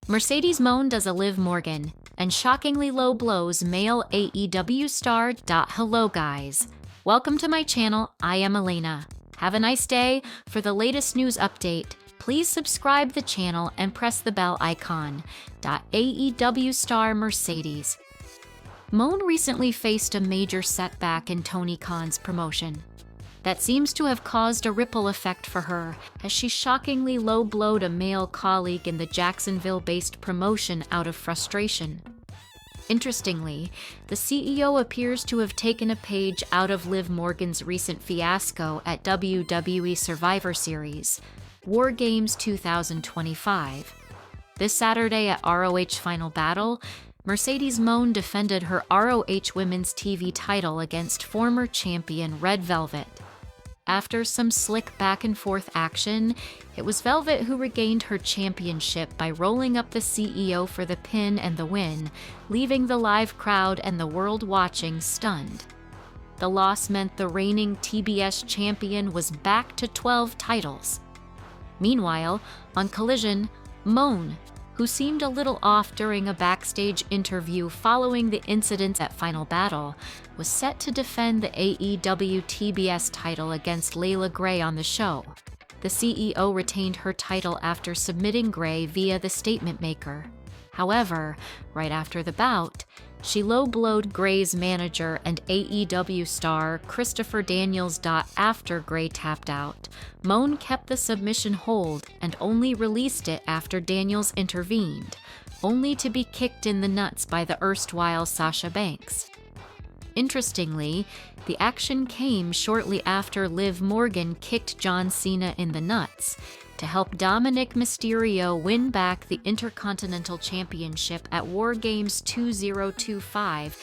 Mercedes Mone does a Liv Morgan, and shockingly low blows male AEW star. Hello guys, welcome to my channel. I am Elena. Have a nice day. For the latest news update, please subscribe the channel and press the bell icon. AEW star Mercedes Mone recently faced a major setback in Tony Khan's promotion. That seems to have caused a ripple effect for her, as she shockingly low-blowed a male colleague in the Jacksonville-based promotion out of frustration. Interestingly, the CEO appears to have taken a page out of Liv Morgan's recent fiasco at WWE Survivor Series, War Games 2025. This Saturday at ROH Final Battle, Mercedes Mone defended her ROH Women's TV title against former champion Red Velvet. After some slick back-and-forth action, it was Velvet who regained her championship by rolling up the CEO for the pin and the win, leaving the live crowd and the world watching stunned. The loss meant the reigning TBS champion was back to 12 titles. Meanwhile, on Collision, Mone, who seemed a little off during a backstage interview following the incidents at Final Battle, was set to defend the AEW TBS title against Layla Gray on the show. The CEO retained her title after submitting Gray via the statement maker. However, right after the bout, she low-blowed Gray's manager and AEW star Christopher Daniels. After Gray tapped out, Mone kept the submission hold and only released it after Daniels intervened, only to be kicked in the nuts by the erstwhile Sasha Banks. Interestingly, the action came shortly after Liv Morgan kicked John Cena in the nuts to help Dominic Mysterio win back the Intercontinental Championship at War Games 2025.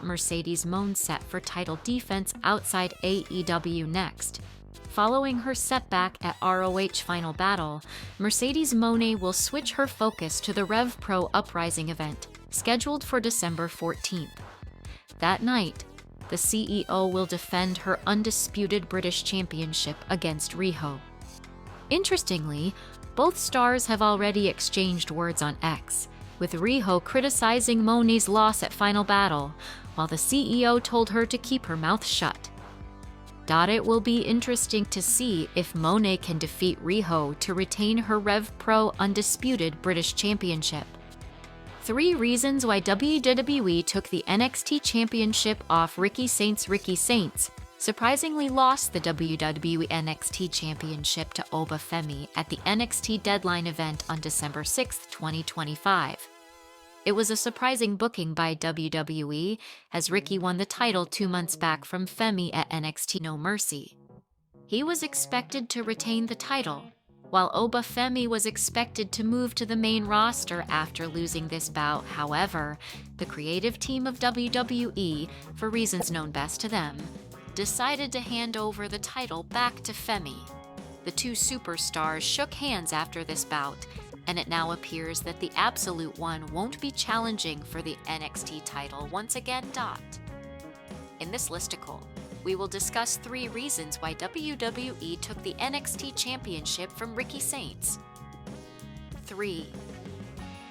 Mercedes Mone set for title defense outside AEW next. Following her setback at ROH Final Battle, Mercedes Mone will switch her focus to the Rev Pro Uprising event, scheduled for December 14th. That night, the CEO will defend her undisputed British Championship against Riho. Interestingly, both stars have already exchanged words on X, with Riho criticizing Mone's loss at Final Battle, while the CEO told her to keep her mouth shut. It will be interesting to see if Mone can defeat Riho to retain her Rev Pro Undisputed British Championship. 3 reasons why WWE took the NXT Championship off Ricky Saints. Ricky Saints surprisingly lost the WWE NXT Championship to Oba Femi at the NXT Deadline event on December 6, 2025. It was a surprising booking by WWE, as Ricky won the title 2 months back from Femi at NXT No Mercy. He was expected to retain the title, while Oba Femi was expected to move to the main roster after losing this bout. However, the creative team of WWE, for reasons known best to them, decided to hand over the title back to Femi. The two superstars shook hands after this bout, and it now appears that the Absolute One won't be challenging for the NXT title once again. In this listicle, we will discuss 3 reasons why WWE took the NXT Championship from Ricky Saints. 3.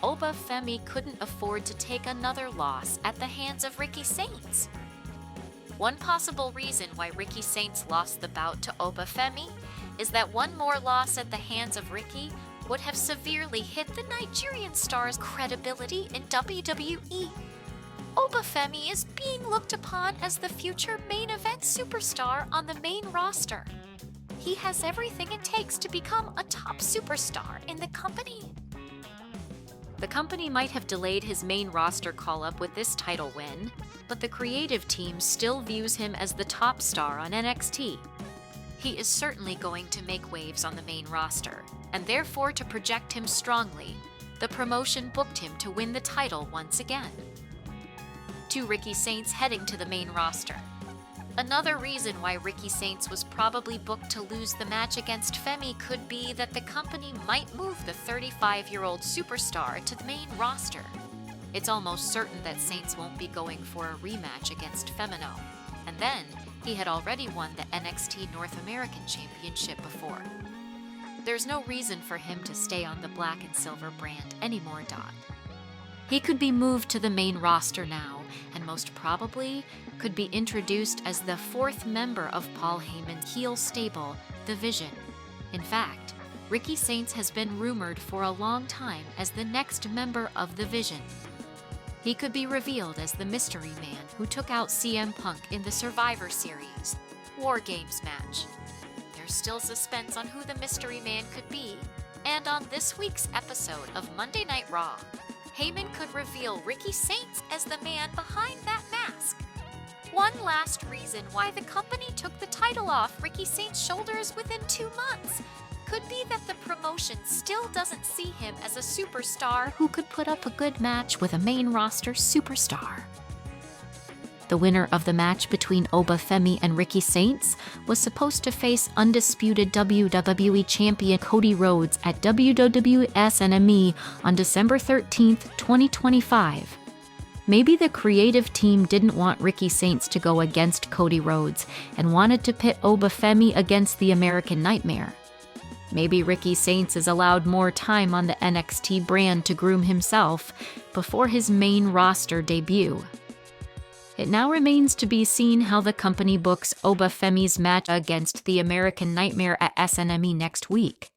Oba Femi couldn't afford to take another loss at the hands of Ricky Saints. One possible reason why Ricky Saints lost the bout to Oba Femi is that one more loss at the hands of Ricky would have severely hit the Nigerian star's credibility in WWE. Oba Femi is being looked upon as the future main event superstar on the main roster. He has everything it takes to become a top superstar in the company. The company might have delayed his main roster call-up with this title win, but the creative team still views him as the top star on NXT. He is certainly going to make waves on the main roster, and therefore to project him strongly, the promotion booked him to win the title once again. 2. Ricky Saints heading to the main roster. Another reason why Ricky Saints was probably booked to lose the match against Femi could be that the company might move the 35-year-old superstar to the main roster. It's almost certain that Saints won't be going for a rematch against Femino, and then he had already won the NXT North American Championship before. there's no reason for him to stay on the black and silver brand anymore. He could be moved to the main roster now, and most probably could be introduced as the fourth member of Paul Heyman's heel stable, The Vision. In fact, Ricky Saints has been rumored for a long time as the next member of The Vision. He could be revealed as the mystery man who took out CM Punk in the Survivor Series War Games match. There's still suspense on who the mystery man could be, and on this week's episode of Monday Night Raw, Heyman could reveal Ricky Saints as the man behind that mask. One last reason why the company took the title off Ricky Saints' shoulders within 2 months could be that the promotion still doesn't see him as a superstar who could put up a good match with a main roster superstar. The winner of the match between Obafemi and Ricky Saints was supposed to face undisputed WWE Champion Cody Rhodes at WWE SNME on December 13th, 2025. Maybe the creative team didn't want Ricky Saints to go against Cody Rhodes and wanted to pit Obafemi against the American Nightmare. Maybe Ricky Saints is allowed more time on the NXT brand to groom himself before his main roster debut. It now remains to be seen how the company books Obafemi's match against the American Nightmare at SNME next week.